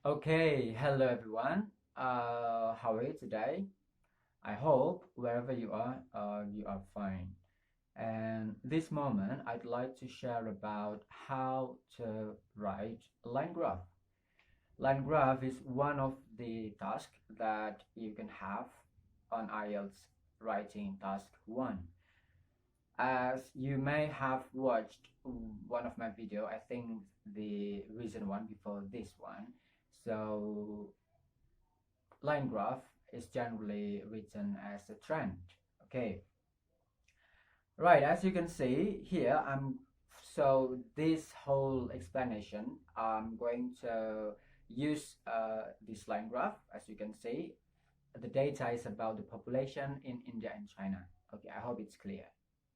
Okay, hello everyone. How are you today? I hope wherever you are fine. And this moment, I'd like to share about how to write a line graph. Line graph is one of the tasks that you can have on IELTS writing task 1. As you may have watched one of my video, I think the recent one before this one. So line graph is generally written as a trend. Okay, right, as you can see here, so this whole explanation, I'm going to use this line graph. As you can see, the data is about the population in India and China. Okay, I hope it's clear.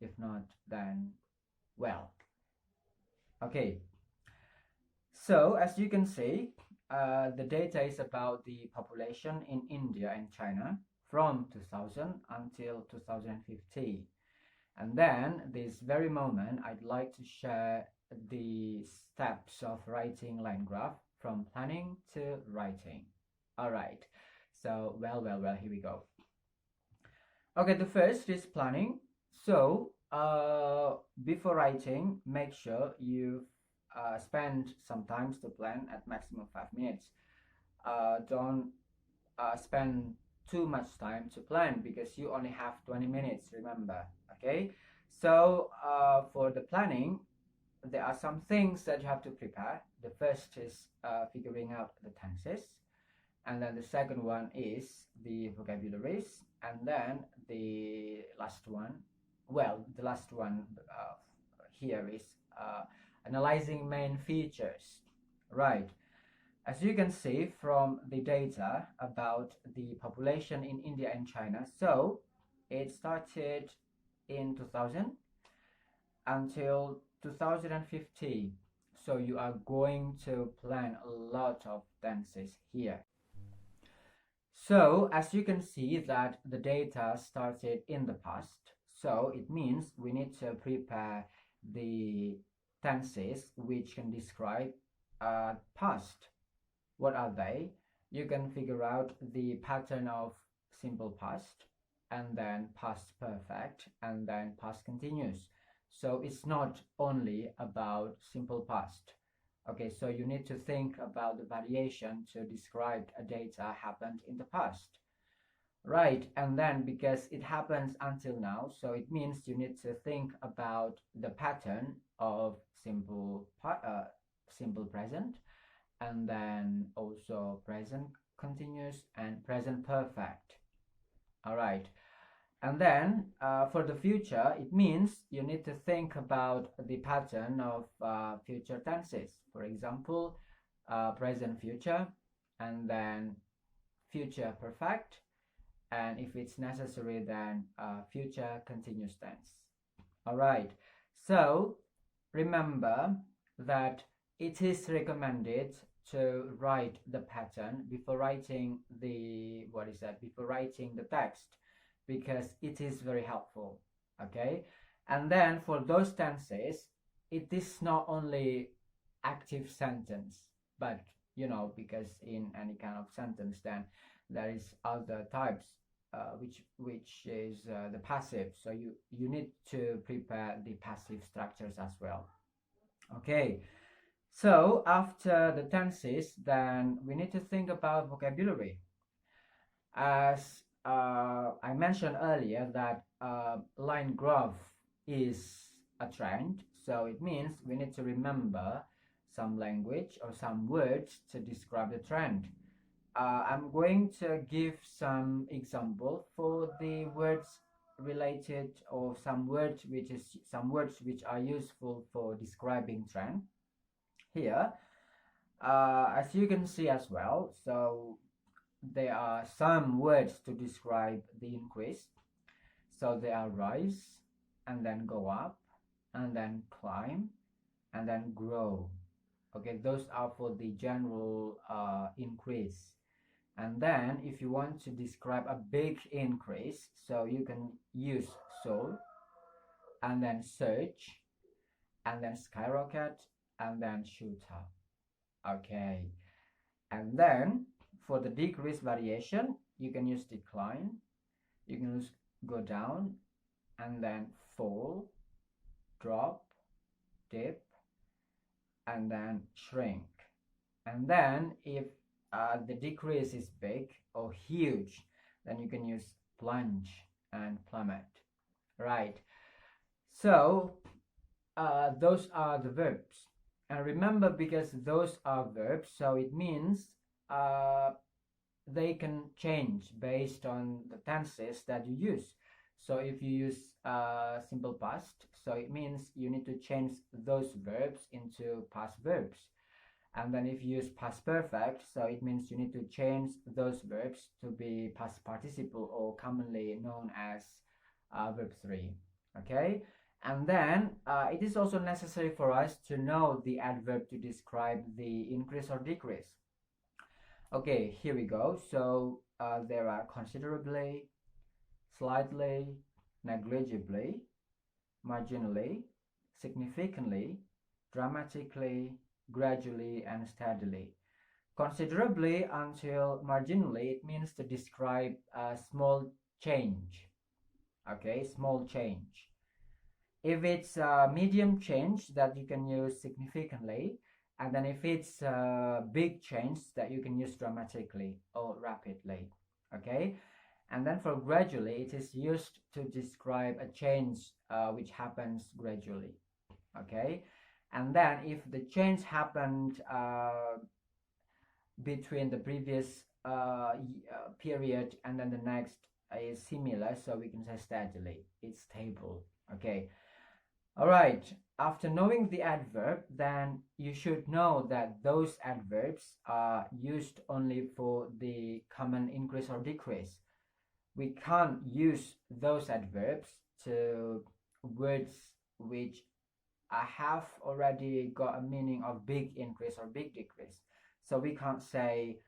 If not, then well. Okay, so as you can see, the data is about the population in India and China from 2000 until 2050. And then this very moment, I'd like to share the steps of writing line graph from planning to writing. All right, so well, here we go. Okay, the first is planning. So before writing, make sure you spend some time to plan at maximum 5 minutes. Don't spend too much time to plan because you only have 20 minutes, remember. Okay, so for the planning, there are some things that you have to prepare. The first is figuring out the tenses, and then the second one is the vocabularies, and then the last one, the last one here is analyzing main features, right? As you can see from the data about the population in India and China, so it started in 2000 until 2050. So you are going to plan a lot of tenses here. So as you can see that the data started in the past, so it means we need to prepare the tenses which can describe past. What are they? You can figure out the pattern of simple past, and then past perfect, and then past continuous. So it's not only about simple past. Okay, so you need to think about the variation to describe a data happened in the past. Right, and then because it happens until now, so it means you need to think about the pattern of simple present, and then also present continuous and present perfect. All right, and then for the future, it means you need to think about the pattern of future tenses. For example, present future, and then future perfect, and if it's necessary, then future continuous tense. All right, so remember that it is recommended to write the pattern before writing the before writing the text, because it is very helpful. Okay, and then for those tenses, it is not only active sentence, but because in any kind of sentence, then there is other types, which is the passive, so you need to prepare the passive structures as well. Okay, so after the tenses, then we need to think about vocabulary. As I mentioned earlier that line graph is a trend, so it means we need to remember some language or some words to describe the trend. I'm going to give some example for the words related, or some words which are useful for describing trend here. As you can see as well, so there are some words to describe the increase. So they are rise, and then go up, and then climb, and then grow. Okay, those are for the general increase. And then if you want to describe a big increase, so you can use soar, and then surge, and then skyrocket, and then shoot up. Okay, And then for the decrease variation, you can use decline, you can use go down, and then fall, drop, dip, and then shrink. And then if the decrease is big or huge, then you can use plunge and plummet. Right, so those are the verbs. And remember, because those are verbs, so it means they can change based on the tenses that you use. So if you use simple past, so it means you need to change those verbs into past verbs. And then if you use past perfect, so it means you need to change those verbs to be past participle, or commonly known as verb 3. Okay, and then it is also necessary for us to know the adverb to describe the increase or decrease. Okay, here we go. So there are considerably, slightly, negligibly, marginally, significantly, dramatically, gradually, and steadily. Considerably until marginally, it means to describe a small change. Okay, small change. If it's a medium change, that you can use significantly. And then if it's a big change, that you can use dramatically or rapidly. Okay, and then for gradually, it is used to describe a change which happens gradually. Okay, and then if the change happened between the previous period and then the next is similar, so we can say steadily, it's stable. Okay, all right, after knowing the adverb, then you should know that those adverbs are used only for the common increase or decrease. We can't use those adverbs to words which have already got a meaning of big increase or big decrease. So we can't say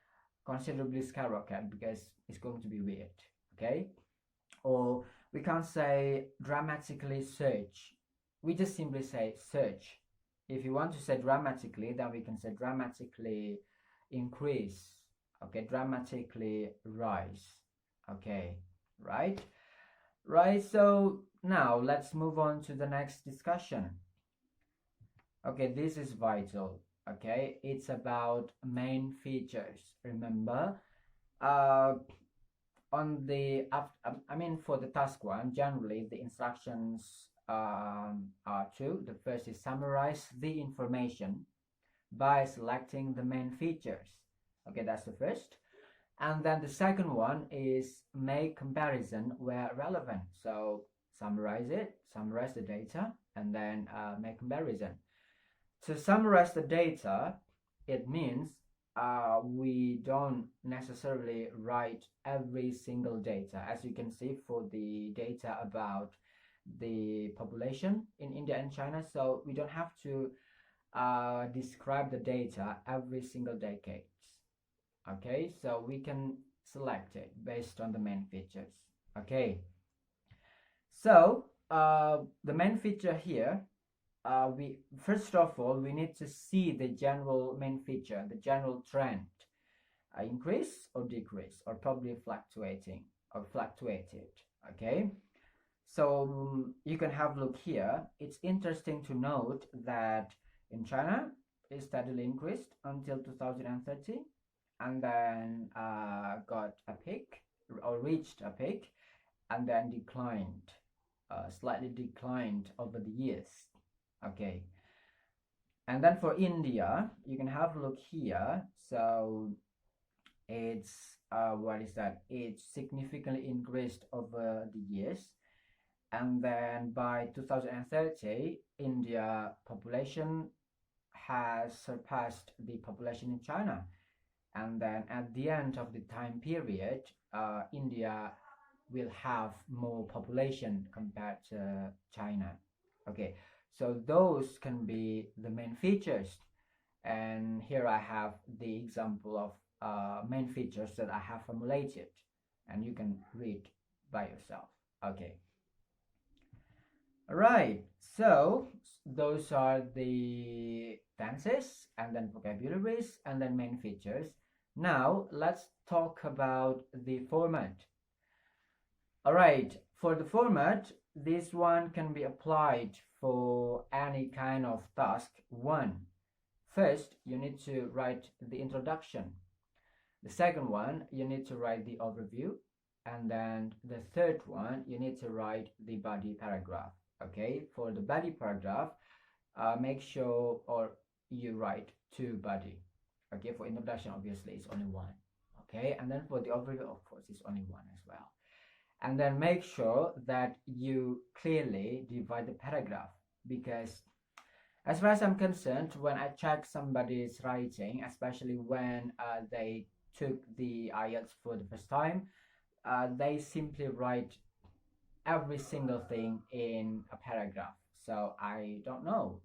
considerably skyrocket because it's going to be weird. Okay, or we can't say dramatically surge. We just simply say surge. If you want to say dramatically, then we can say dramatically increase. Okay, dramatically rise. Okay, right, so now let's move on to the next discussion. Okay, this is vital. Okay, it's about main features. Remember, on the for the task 1, generally the instructions are 2. The first is summarize the information by selecting the main features. Okay, that's the first. And then the second one is make comparison where relevant. So summarize the data, and then make comparison. To summarize the data, it means we don't necessarily write every single data. As you can see, for the data about the population in India and China, so we don't have to describe the data every single decade. Okay, so we can select it based on the main features. Okay, so the main feature here, we first of all we need to see the general main feature, the general trend, increase or decrease, or probably fluctuating or fluctuated. Okay, so you can have a look here. It's interesting to note that in China it steadily increased until 2030, and then got a peak or reached a peak, and then declined, slightly declined over the years. Okay, and then for India, you can have a look here. So it's what is that? It's significantly increased over the years, and then by 2030, India population has surpassed the population in China. And then at the end of the time period, India will have more population compared to China. Okay, so those can be the main features. And here I have the example of main features that I have formulated, and you can read by yourself. Okay. All right, so those are the tenses, and then vocabularies, and then main features. Now let's talk about the format. All right, for the format, this one can be applied for any kind of task. First, you need to write the introduction. The second one, you need to write the overview. And then the third one, you need to write the body paragraph. Okay, for the body paragraph, make sure or you write two body. Okay, for introduction, obviously, it's only one. Okay, and then for the overview, of course, it's only one as well. And then make sure that you clearly divide the paragraph, because as far as I'm concerned, when I check somebody's writing, especially when they took the IELTS for the first time, they simply write every single thing in a paragraph. So I don't know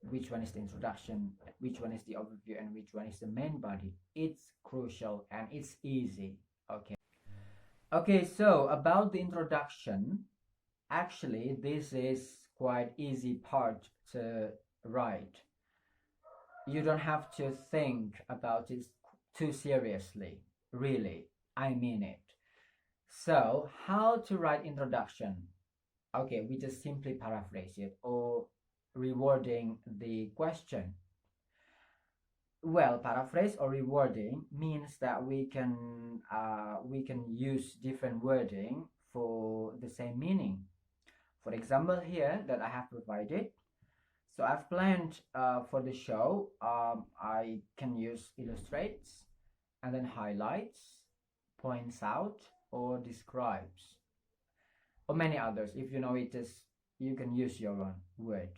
which one is the introduction, which one is the overview, and which one is the main body. It's crucial and it's easy. Okay, so about the introduction, actually this is quite easy part to write. You don't have to think about it too seriously, really, I mean it. So how to write introduction? Okay, we just simply paraphrase it or rewording the question. Well, paraphrase or rewording means that we can use different wording for the same meaning. For example, here that I have provided, so I've planned for the show, I can use illustrates and then highlights, points out, or describes, or many others. If you know it is, you can use your own word.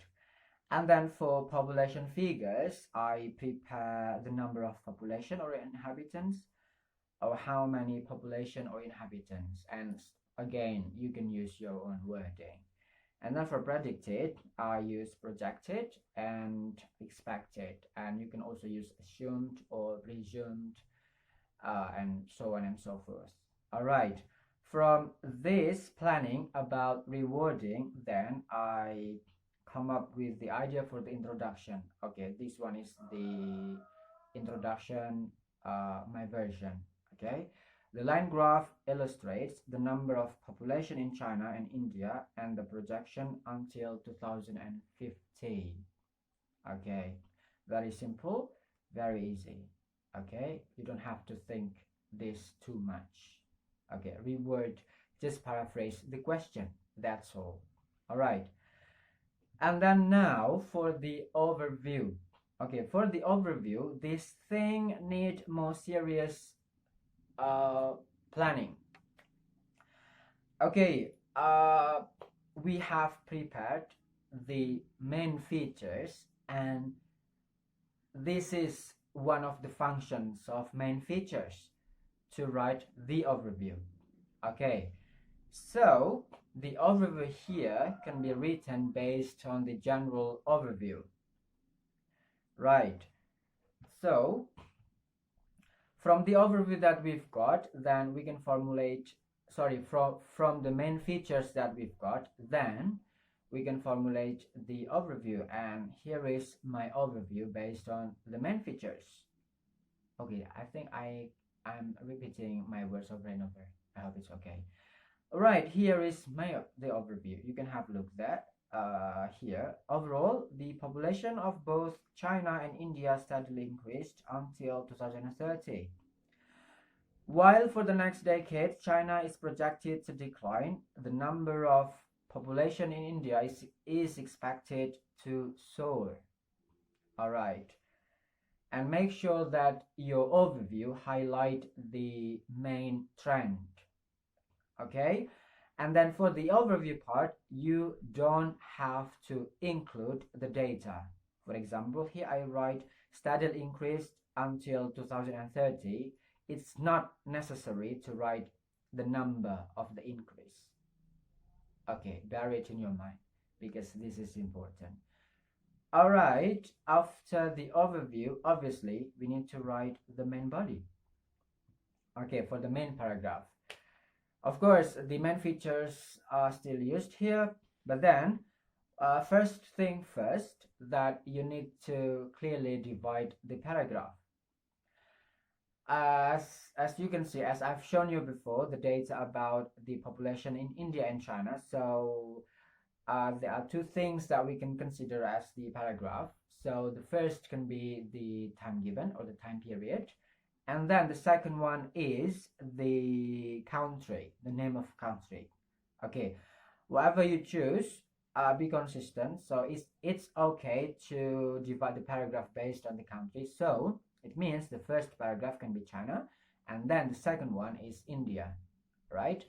And then for population figures, I prepare the number of population or inhabitants, or how many population or inhabitants. And again, you can use your own wording. And then for predicted, I use projected and expected. And you can also use assumed or presumed, and so on and so forth. All right. From this planning about rewarding, then I come up with the idea for the introduction. Okay, this one is the introduction, my version. Okay, the line graph illustrates the number of population in China and India and the projection until 2050. Okay, very simple, very easy. Okay, you don't have to think this too much. Okay, reword, just paraphrase the question, that's all. All right. And then now for the overview. Okay, for the overview, this thing need more serious planning. Okay, we have prepared the main features, and this is one of the functions of main features, to write the overview. Okay, so the overview here can be written based on the general overview. Right. So from the overview that we've got, then we can formulate, from the main features that we've got, then we can formulate the overview. And here is my overview based on the main features. Okay, I think I'm repeating my words over and over. I hope it's okay. Right, here is the overview. You can have a look there. Here, overall, the population of both China and India steadily increased until 2030. While for the next decade, China is projected to decline, the number of population in India is expected to soar. All right. And make sure that your overview highlight the main trend. Okay, and then for the overview part, you don't have to include the data. For example, here I write steadily increased until 2030. It's not necessary to write the number of the increase. Okay, bear it in your mind, because this is important. All right, after the overview, obviously we need to write the main body. Okay, for the main paragraph, of course the main features are still used here, but then first thing first, that you need to clearly divide the paragraph. As you can see, as I've shown you before, the data about the population in India and China. So there are two things that we can consider as the paragraph. So the first can be the time given or the time period, and then the second one is the country, the name of country. Okay, whatever you choose, be consistent. So it's okay to divide the paragraph based on the country. So it means the first paragraph can be China, and then the second one is India, right?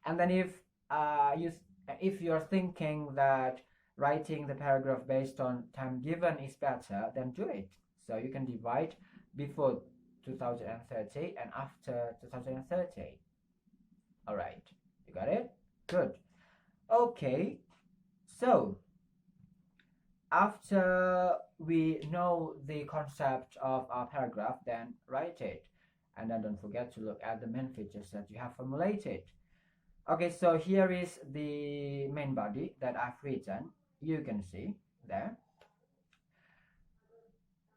And then if you're thinking that writing the paragraph based on time given is better, then do it. So you can divide before 2030 and after 2030. All right, you got it? Good. Okay, so after we know the concept of our paragraph, then write it. And then don't forget to look at the main features that you have formulated. Okay, so here is the main body that I've written. You can see there.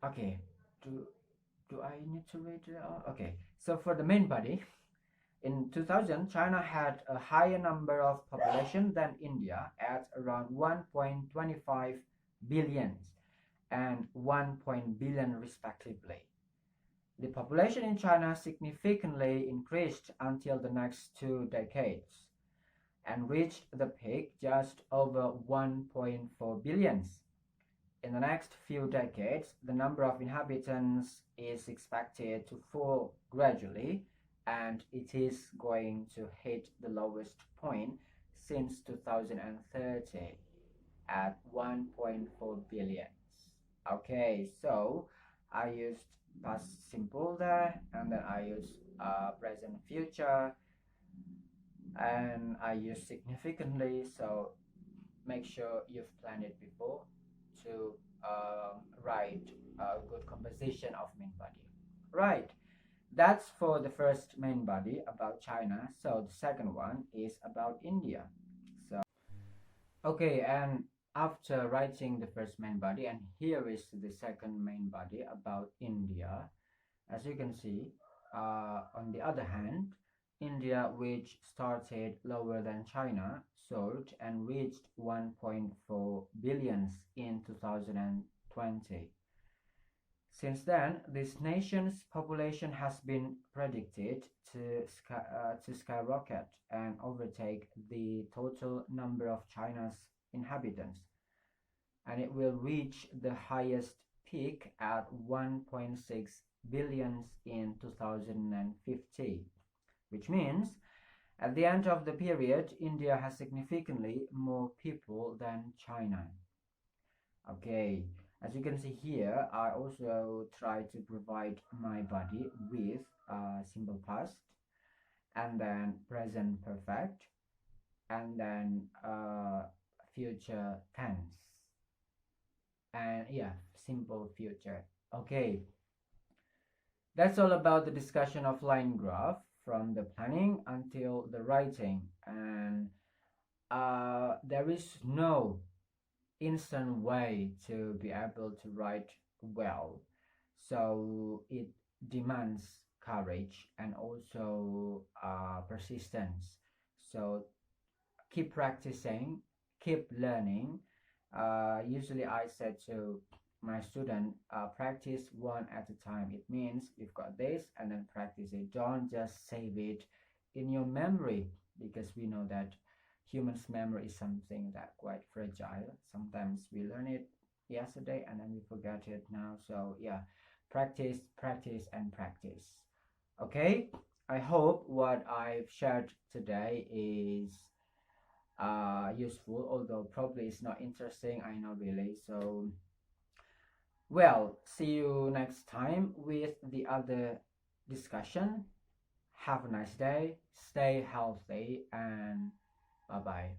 Okay, do I need to read it out? Okay, so for the main body, in 2000, China had a higher number of population than India at around 1.25 billion and 1 billion respectively. The population in China significantly increased until the next 2 decades and reached the peak just over 1.4 billion. In the next few decades, the number of inhabitants is expected to fall gradually, and it is going to hit the lowest point since 2030 at 1.4 billion. Okay, so I used past simple there, and then I used present future, and I use significantly. So make sure you've planned it before to write a good composition of main body. Right, that's for the first main body about China. So the second one is about India. So okay, and after writing the first main body, and here is the second main body about India. As you can see, on the other hand, India, which started lower than China, soared and reached 1.4 billion in 2020. Since then, this nation's population has been predicted to skyrocket and overtake the total number of China's inhabitants, and it will reach the highest peak at 1.6 billion in 2050, which means at the end of the period, India has significantly more people than China. Okay, as you can see here, I also try to provide my body with simple past, and then present perfect, and then future tense, and yeah, simple future. Okay, that's all about the discussion of line graph from the planning until the writing, and there is no instant way to be able to write well, so it demands courage and also persistence. So keep practicing, keep learning. Usually I said to my student, practice one at a time. It means you've got this and then practice it. Don't just save it in your memory, because we know that humans memory is something that quite fragile. Sometimes we learn it yesterday and then we forget it now. So yeah, practice, practice, and practice. Okay, I hope what I've shared today is useful, although probably it's not interesting, I know, really. So well, see you next time with the other discussion. Have a nice day, stay healthy, and bye bye.